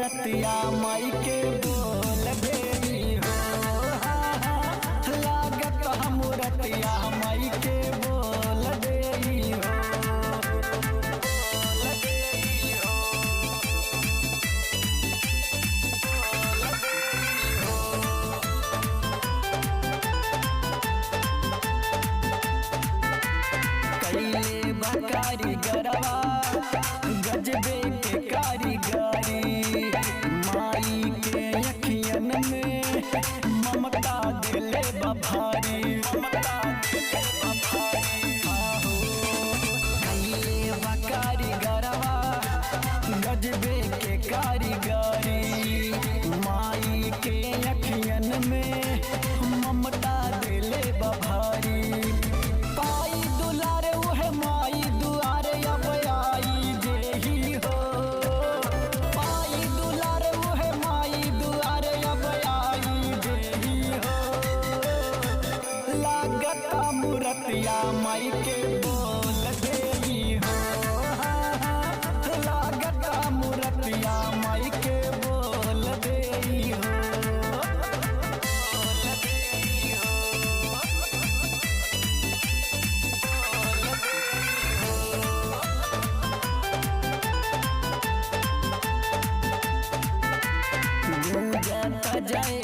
मूर्तिया माई के बोल देई हो। लागत मूर्तिया माई के बोल देई हो। कैले कारीगरवा गजबे के कारीगरी माई के अखियन में ममता दिले बभारी। कैले कारीगरवा गजबे के कारीगरी माई के अखियन में ममता दिले बभारी। पाई दुलारे उहे माई दुआरे अब आई जेही हो। पाई दुलारे उहे माई दुआरे अब आई जेही हो। लागत मूर्तिया माई के बोल देई हो। लागत मूर्तिया माई के बोल देई हो। जय